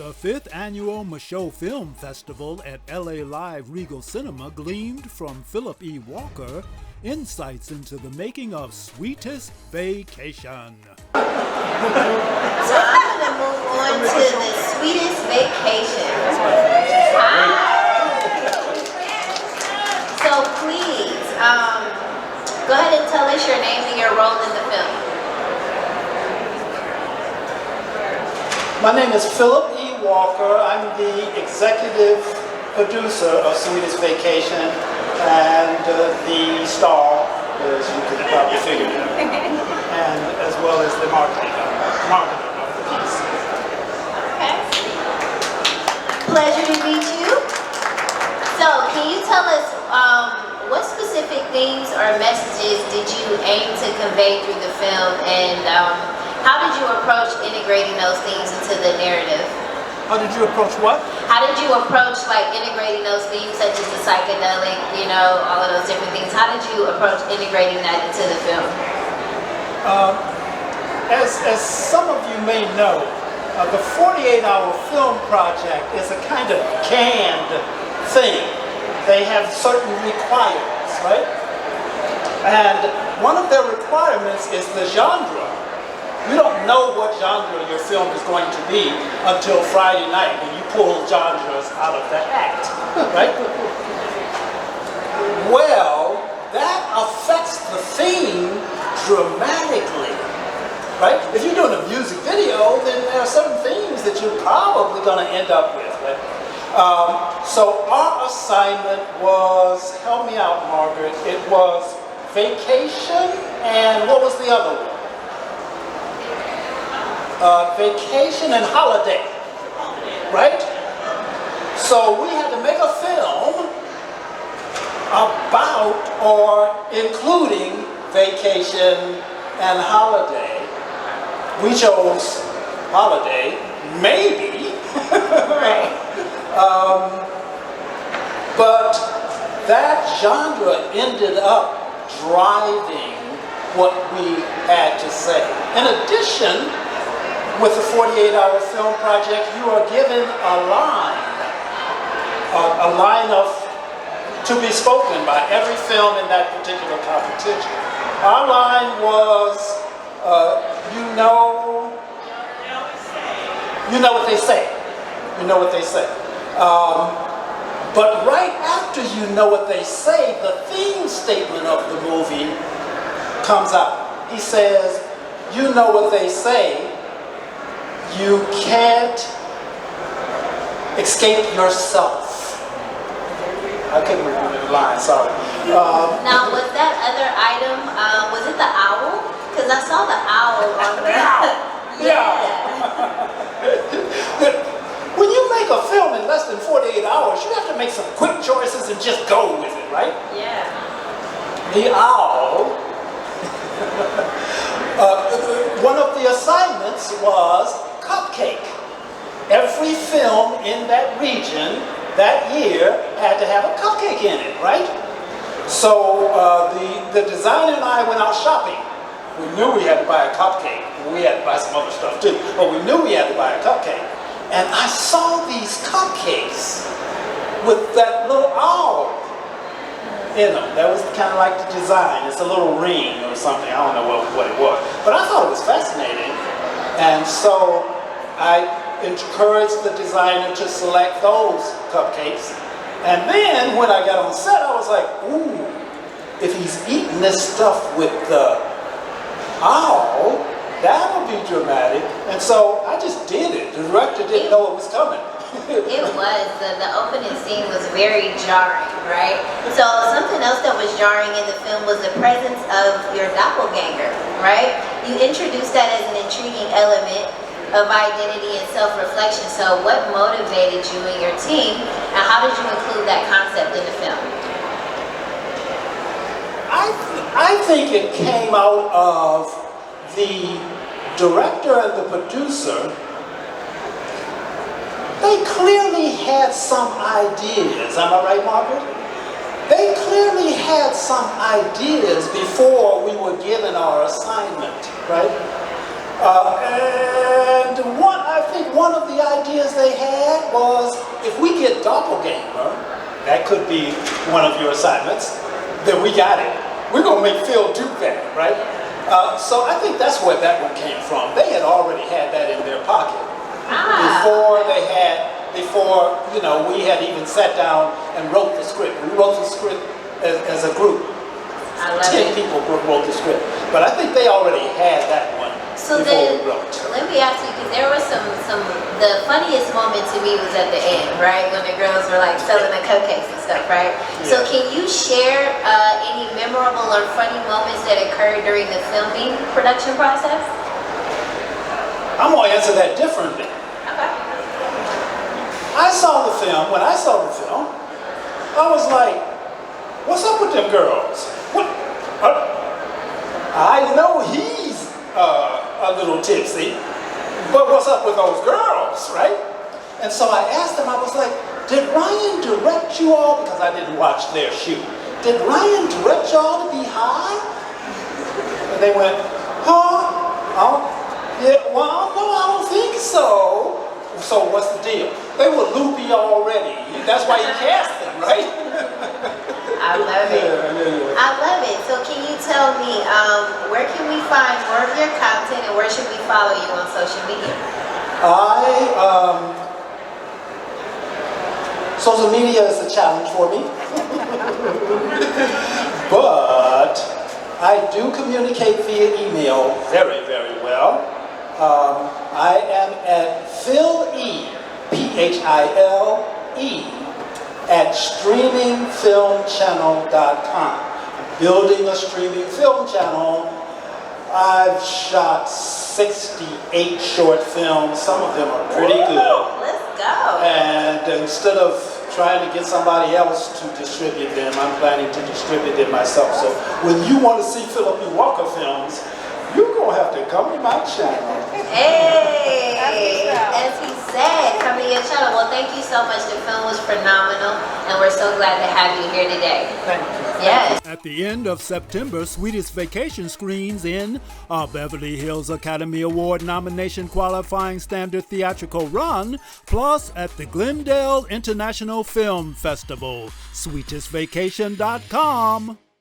The 5th annual Micheaux Film Festival at LA Live Regal Cinema gleamed from Phillip E. Walker insights into the making of Sweetest Vacation. So I'm going to move on to the Sweetest Vacation. Hi. So please, go ahead and tell us your name and your role in the film. My name is Phillip E. Walker. I'm the executive producer of Sweetest Vacation and the star, as you could probably figure it out, and as well as the marketing of the piece. Okay. Pleasure to meet you. So can you tell us what specific themes or messages did you aim to convey through the film, and how did you approach integrating those themes into the narrative? How did you approach what? How did you approach integrating those themes such as the psychedelic, all of those different things? How did you approach integrating that into the film? As some of you may know, the 48-hour film project is a kind of canned thing. They have certain requirements, right? And one of their requirements is the genre. You don't know what genre your film is going to be until Friday night when you pull genres out of the hat, right? Well, that affects the theme dramatically, right? If you're doing a music video, then there are certain themes that you're probably going to end up with, right? So our assignment was, help me out, Margaret, it was vacation and what was the other one? Vacation and holiday, right? So we had to make a film about or including vacation and holiday. We chose holiday, maybe, but that genre ended up driving what we had to say. In addition, with the 48-hour film project, you are given a line to be spoken by every film in that particular competition. Our line was, you know what they say. You know what they say. But right after you know what they say, the theme statement of the movie comes out. He says, you know what they say, you can't escape yourself. I couldn't remember the line, sorry. Now, was that other item, was it the owl? Because I saw the owl on the... Yeah. When you make a film in less than 48 hours, you have to make some quick choices and just go with it, right? Yeah. The owl, one of the assignments was cupcake. Every film in that region that year had to have a cupcake in it, right? So the designer and I went out shopping. We knew we had to buy a cupcake. We had to buy some other stuff too, but we knew we had to buy a cupcake. And I saw these cupcakes with that little owl in them. That was kind of like the design. It's a little ring or something. I don't know what it was. But I thought it was fascinating. And so I encouraged the designer to select those cupcakes. And then when I got on set, I was like, ooh, if he's eating this stuff with the owl, that'll be dramatic. And so I just did it. The director didn't know it was coming. It was. The opening scene was very jarring, right? So something else that was jarring in the film was the presence of your doppelganger, right? You introduced that as an intriguing element of identity and self-reflection. So what motivated you and your team, and how did you include that concept in the film? I think it came out of the director and the producer. They clearly had some ideas. Am I right, Margaret? They clearly had some ideas before we were given our assignment, right? And I think one of the ideas they had was, if we get doppelganger, that could be one of your assignments, then we got it. We're going to make Phil do that, right? So I think that's where that one came from. They had already had that in their pocket before we had even sat down and wrote the script. We wrote the script as a group. 10 people wrote the script, but I think they already had that one. So then, let me ask you, because there was the funniest moment to me was at the end, right? When the girls were like selling the cupcakes and stuff, right? Yeah. So can you share any memorable or funny moments that occurred during the filming production process? I'm going to answer that differently. Okay. When I saw the film, I was like, what's up with them girls? What? I know he's a little tipsy, but what's up with those girls, right? And so I asked them, I was like, did Ryan direct you all, because I didn't watch their shoot, did Ryan direct y'all to be high? And they went, yeah, well, no, I don't think so. So what's the deal? They were loopy already. That's why you cast them, right? I love it. Yeah. I love it. So can you tell me, where can we find more of your content, and where should we follow you on social media? Social media is a challenge for me. But I do communicate via email very, very well. I am at Phil E, Phile, at streamingfilmchannel.com. Building a streaming film channel. I've shot 68 short films. Some of them are pretty good. Let's go. And instead of trying to get somebody else to distribute them, I'm planning to distribute them myself. So when you want to see Phillip E. Walker films, you're going to have to come to my channel. Hey, as he said, come to your channel. Well, thank you so much. The film was phenomenal, and we're so glad to have you here today. Thank you. Yes. At the end of September, Sweetest Vacation screens in a Beverly Hills Academy Award nomination qualifying standard theatrical run, plus at the Glendale International Film Festival. SweetestVacation.com.